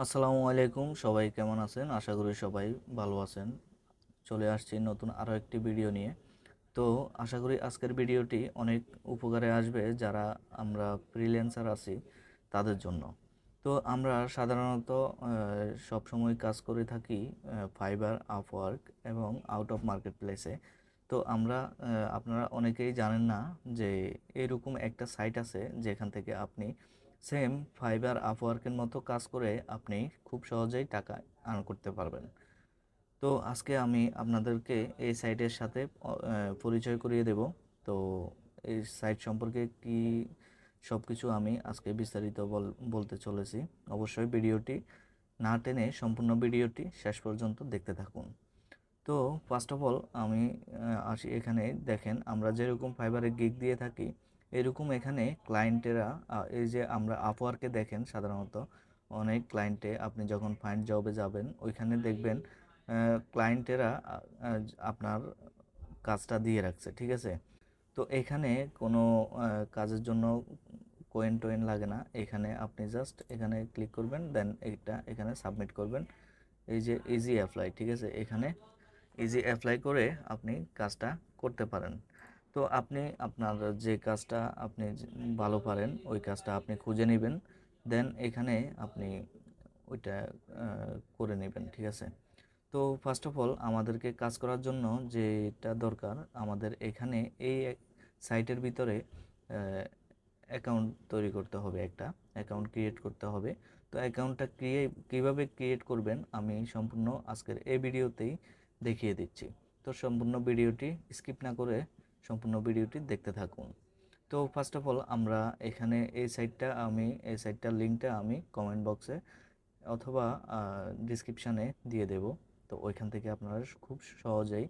আসসালামু আলাইকুম, সবাই কেমন আছেন? আশা করি সবাই ভালো আছেন। চলে আসছি নতুন আরও একটি ভিডিও নিয়ে। তো আশা করি আজকের ভিডিওটি অনেক উপকারে আসবে যারা আমরা ফ্রিল্যান্সার আছি তাদের জন্য। তো আমরা সাধারণত সবসময় কাজ করে থাকি ফাইবার, আপওয়ার্ক এবং আউট অফ মার্কেট প্লেসে। তো আমরা আপনারা অনেকেই জানেন না যে এরকম একটা সাইট আছে যেখান থেকে আপনি সেম ফাইবার, আপওয়ার্কের মতো কাজ করে আপনি খুব সহজেই টাকা আর্ন করতে পারবেন। তো আজকে আমি আপনাদেরকে এই সাইটের সাথে পরিচয় করিয়ে দেব। তো এই সাইট সম্পর্কে কি সব কিছু আমি আজকে বিস্তারিত বলতে চলেছি। অবশ্যই ভিডিওটি না টেনে সম্পূর্ণ ভিডিওটি শেষ পর্যন্ত দেখতে থাকুন। তো ফার্স্ট অফ অল আমি আসি এখানে। দেখেন, আমরা যেরকম ফাইবারে গিগ দিয়ে থাকি এরকম এখানে ক্লায়েন্টেরা এই যে আমরা আপওয়ার্কে দেখেন সাধারণত অনেক ক্লায়েন্টে আপনি যখন ফাইন্ড জবে যাবেন ওইখানে দেখবেন ক্লায়েন্টেরা আপনার কাজটা দিয়ে রাখছে, ঠিক আছে। তো এখানে কোনো কাজের জন্য কোয়েন টোয়েন লাগে না। এখানে আপনি জাস্ট এখানে ক্লিক করবেন, দেন এইটা এখানে সাবমিট করবেন। এই যে ইজি অ্যাপ্লাই, ঠিক আছে, এখানে ইজি অ্যাপ্লাই করে আপনি কাজটা করতে পারেন। তো আপনি আপনার যে কাজটা আপনি ভালো পারেন ওই কাজটা আপনি খুঁজে নেবেন, দেন এখানে আপনি ওইটা করে নেবেন, ঠিক আছে। তো ফার্স্ট অফ অল আমাদেরকে কাজ করার জন্য যেটা দরকার, আমাদের এখানে এই সাইটের ভিতরে অ্যাকাউন্ট তৈরি করতে হবে, একটা অ্যাকাউন্ট ক্রিয়েট করতে হবে। তো অ্যাকাউন্টটা কীভাবে ক্রিয়েট করবেন আমি সম্পূর্ণ আজকের এই ভিডিওতেই দেখিয়ে দিচ্ছি। তো সম্পূর্ণ ভিডিওটি স্কিপ না করে সম্পূর্ণ ভিডিওটি দেখতে থাকুন। তো ফার্স্ট অফ অল আমরা এখানে এই সাইটটার লিঙ্কটা আমি কমেন্ট বক্সে অথবা ডিসক্রিপশানে দিয়ে দেব। তো ওইখান থেকে আপনারা খুব সহজেই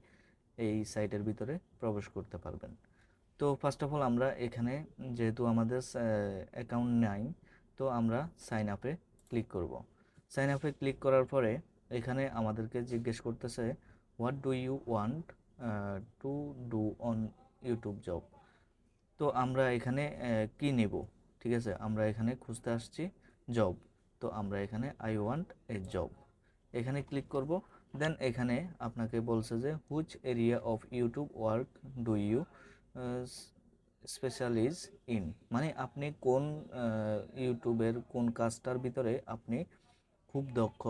এই সাইটের ভিতরে প্রবেশ করতে পারবেন। তো ফার্স্ট অফ অল আমরা এখানে যেহেতু আমাদের অ্যাকাউন্ট নাই, তো আমরা সাইন আপে ক্লিক করব। সাইন আপে ক্লিক করার পরে এখানে আমাদেরকে জিজ্ঞেস করতেছে what do you want to do on YouTube job. তো আমরা এখানে কি নেব, ঠিক আছে, আমরা এখানে খুঁজতে আসছি জব। তো আমরা এখানে আই ওয়ান্ট এ জব এখানে ক্লিক করব। দেন এখানে আপনাকে বলছে যে which area of YouTube work do you specialize in, মানে আপনি কোন ইউটিউবের কোন কাজটার ভিতরে আপনি খুব দক্ষ,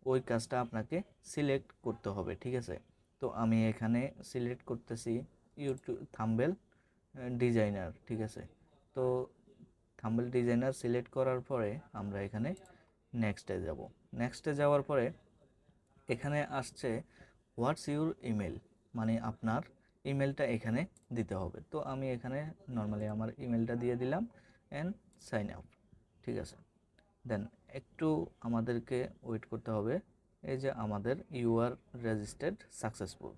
ওই কাজটা আপনাকে সিলেক্ট করতে হবে, ঠিক আছে। তো আমি এখানে সিলেক্ট করতেছি ইউটিউব থাম্বনেল ডিজাইনার, ঠিক আছে। তো থাম্বনেল ডিজাইনার সিলেক্ট করার পরে আমরা এখানে নেক্সটে যাব। নেক্সটে যাওয়ার পরে এখানে আসছে হোয়াটস ইউর ইমেল, মানে আপনার ইমেলটা এখানে দিতে হবে। তো আমি এখানে নর্মালি আমার ইমেলটা দিয়ে দিলাম অ্যান্ড সাইন আপ, ঠিক আছে। দেন একটু আমাদেরকে ওয়েট করতে হবে। এই যে আমাদের ইউ আর রেজিস্টার্ড সাকসেসফুল,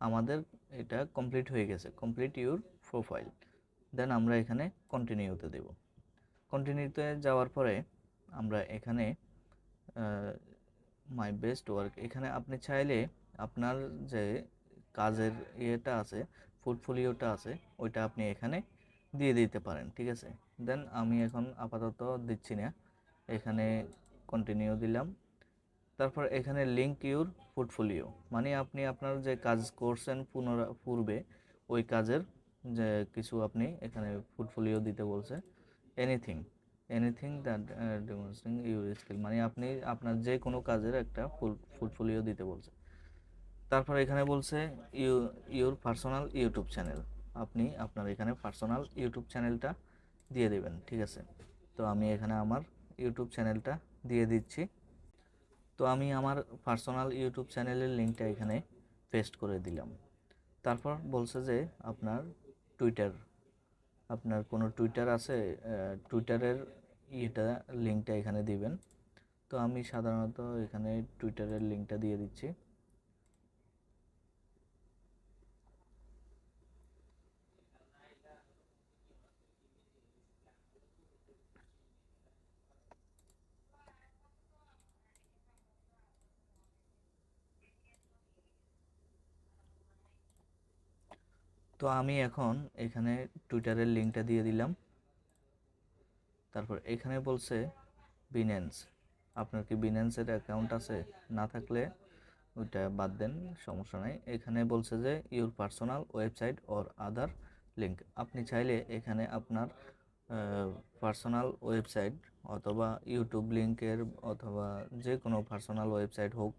আমাদের এটা কমপ্লিট হয়ে গেছে, কমপ্লিট ইউর প্রোফাইল। দেন আমরা এখানে কন্টিনিউতে দেব। কন্টিনিউতে যাওয়ার পরে আমরা এখানে মাই বেস্ট ওয়ার্ক, এখানে আপনি চাইলে আপনার যে কাজের ইয়েটা আছে, পোর্টফোলিওটা আছে, ওইটা আপনি এখানে দিয়ে দিতে পারেন, ঠিক আছে। দেন আমি এখন আপাতত দিচ্ছি না, এখানে কন্টিনিউ দিলাম। তারপর এখানে লিঙ্ক ইউর পোর্টফোলিও, মানে আপনি আপনার যে কাজ করছেন পূর্বে ওই কাজের যে কিছু আপনি এখানে পোর্টফোলিও দিতে বলছে। Anything anything that demonstrating your skill, মানে আপনি আপনার যে কোনো কাজের একটা পোর্টফোলিও দিতে বলছে। তারপর এখানে বলছে ইউর পার্সোনাল ইউটিউব চ্যানেল, আপনি আপনার এখানে পার্সোনাল ইউটিউব চ্যানেলটা দিয়ে দেবেন, ঠিক আছে। তো আমি এখানে আমার ইউটিউব চ্যানেলটা দিয়ে দিচ্ছি। তো আমি আমার পার্সোনাল ইউটিউব চ্যানেলের লিঙ্কটা এখানে পেস্ট করে দিলাম। তারপর বলছে যে আপনার টুইটার, আপনার কোনো টুইটার আছে, টুইটারের লিঙ্কটা এখানে দিবেন। তো আমি সাধারণত এখানে টুইটারের লিঙ্কটা দিয়ে দিচ্ছি। তো আমি এখন এখানে টুইটারের লিঙ্কটা দিয়ে দিলাম। তারপর এখানে বলছে বিনেন্স, আপনার কি বিনান্সের অ্যাকাউন্ট আছে? না থাকলে ওইটা বাদ দেন, সমস্যা নাই। এখানে বলছে যে your personal website or other link. আপনি চাইলে এখানে আপনার পার্সোনাল ওয়েবসাইট অথবা ইউটিউব লিঙ্কের অথবা যে কোনো পার্সোনাল ওয়েবসাইট হোক,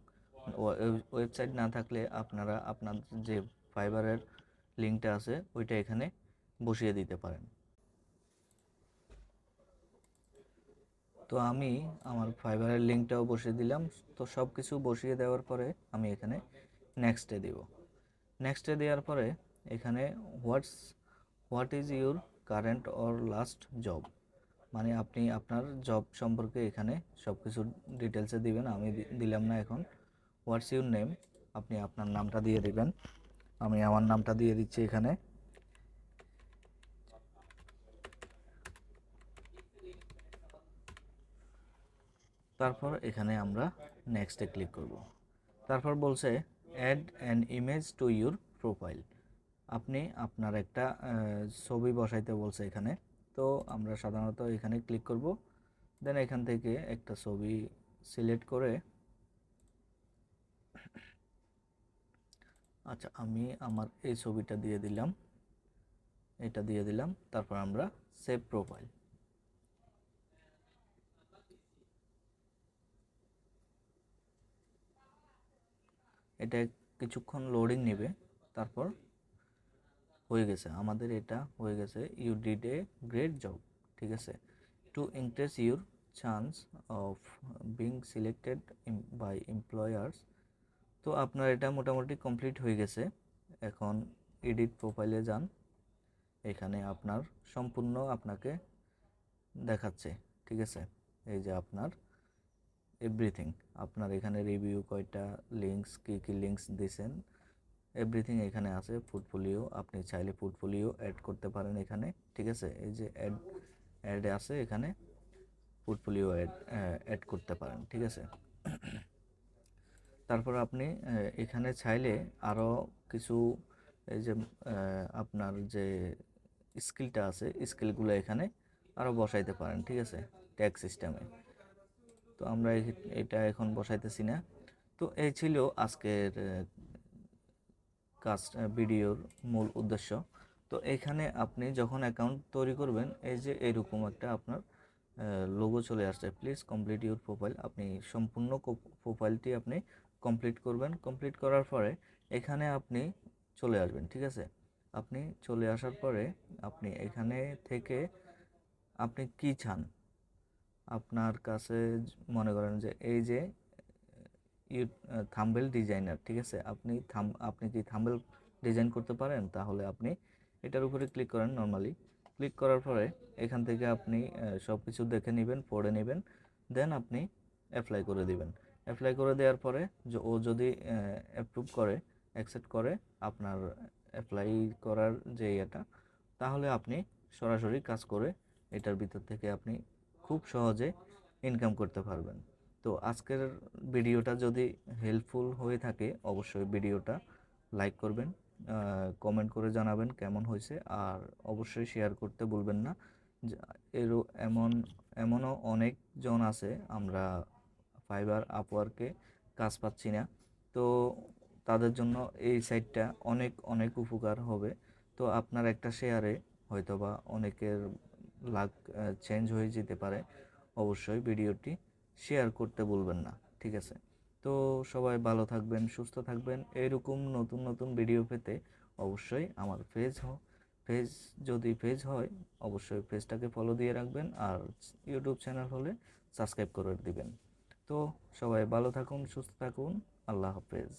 ওয়েবসাইট না থাকলে আপনারা আপনার যে ফাইবারের লিঙ্কটা আছে ওইটা এখানে বসিয়ে দিতে পারেন। তো আমি আমার ফাইবারের লিঙ্কটাও বসিয়ে দিলাম। তো সব কিছু বসিয়ে দেওয়ার পরে আমি এখানে নেক্সটে দিব। নেক্সটে দেওয়ার পরে এখানে what is your current or last job, মানে আপনি আপনার জব সম্পর্কে এখানে সব কিছু ডিটেলসে দিবেন। আমি দিলাম না এখন। হোয়াটস ইউর নেম, আপনি আপনার নামটা দিয়ে দিবেন। আমি আমার নামটা দিয়ে দিচ্ছি এখানে। তারপর এখানে আমরা নেক্সটে ক্লিক করব। তারপর বলছে add an image to your profile. আপনি আপনার একটা ছবি বসাইতে বলছে এখানে। তো আমরা সাধারণত এখানে ক্লিক করব। দেন এখান থেকে একটা ছবি সিলেক্ট করে, আচ্ছা আমি আমার এই ছবিটা দিয়ে দিলাম, এটা দিয়ে দিলাম। তারপর আমরা সেভ প্রোফাইল। এটা কিছুক্ষণ লোডিং নেবে। তারপর হয়ে গেছে, আমাদের এটা হয়ে গেছে। You did a great job, ঠিক আছে। To increase your chance of being selected by employers. তো আপনার এটা মোটামুটি কমপ্লিট হয়ে গেছে। এখন এডিট প্রোফাইলে যান। এখানে আপনার সম্পূর্ণ আপনাকে দেখাচ্ছে, ঠিক আছে। এই যে আপনার এভরিথিং, আপনার এখানে রিভিউ কয়টা, লিঙ্কস কী কী লিঙ্কস দিয়েছেন, এভরিথিং এখানে আছে। পোর্টফোলিও, আপনি চাইলে পোর্টফোলিও অ্যাড করতে পারেন এখানে, ঠিক আছে। এই যে অ্যাড আছে এখানে, পোর্টফোলিও অ্যাড করতে পারেন, ঠিক আছে। তারপর আপনি এখানে চাইলে আরও কিছু, এই যে আপনার যে স্কিলটা আছে স্কিলগুলো এখানে আরও বসাইতে পারেন, ঠিক আছে, ট্যাগ সিস্টেমে। তো আমরা এটা এখন বসাইতেছি না। তো এই ছিল আজকের কাজ ভিডিওর মূল উদ্দেশ্য। তো এখানে আপনি যখন অ্যাকাউন্ট তৈরি করবেন, এই যে এরকম একটা আপনার লোগো চলে আসছে, প্লিজ কমপ্লিট ইউর প্রোফাইল। আপনি সম্পূর্ণ প্রোফাইলটি আপনি কমপ্লিট করবেন। কমপ্লিট করার পরে এখানে আপনি চলে আসবেন, ঠিক আছে। আপনি চলে আসার পরে আপনি এখানে থেকে আপনি কি চান, আপনার কাছে মনে করেন যে এই যে থাম্বনেল ডিজাইনার, ঠিক আছে। আপনি কি থাম্বনেল ডিজাইন করতে পারেন? তাহলে আপনি এটার উপরে ক্লিক করেন। নর্মালি ক্লিক করার পরে এখান থেকে আপনি সব কিছু দেখে নেবেন, পড়ে নেবেন। দেন আপনি অ্যাপ্লাই করে দিবেন। অ্যাপ্লাই করে দেওয়ার পরে ও যদি অ্যাপ্রুভ করে, অ্যাকসেপ্ট করে আপনার অ্যাপ্লাই করার যে এটা, তাহলে আপনি সরাসরি কাজ করে এটার ভিতর থেকে আপনি খুব সহজে ইনকাম করতে পারবেন। তো আজকের ভিডিওটা যদি হেল্পফুল হয়ে থাকে অবশ্যই ভিডিওটা লাইক করবেন, কমেন্ট করে জানাবেন কেমন হয়েছে, আর অবশ্যই শেয়ার করতে ভুলবেন না। এমনও অনেকজন আছে আমরা ফাইবার আপওয়ার্কে কাজ পাচ্ছি না। তো তাদের জন্য এই সাইটটা অনেক অনেক উপকার হবে। তো আপনার একটা শেয়ারে হয়তোবা অনেকের লাক চেঞ্জ হয়ে যেতে পারে। অবশ্যই ভিডিওটি শেয়ার করতে ভুলবেন না, ঠিক আছে। তো সবাই ভালো থাকবেন, সুস্থ থাকবেন। এরকম নতুন নতুন ভিডিও পেতে অবশ্যই আমার পেজ যদি পেজ হয় অবশ্যই পেজটাকে ফলো দিয়ে রাখবেন, আর ইউটিউব চ্যানেল হলে সাবস্ক্রাইব করে দিবেন। তো সবাই ভালো থাকুন, সুস্থ থাকুন। আল্লাহ হাফেজ।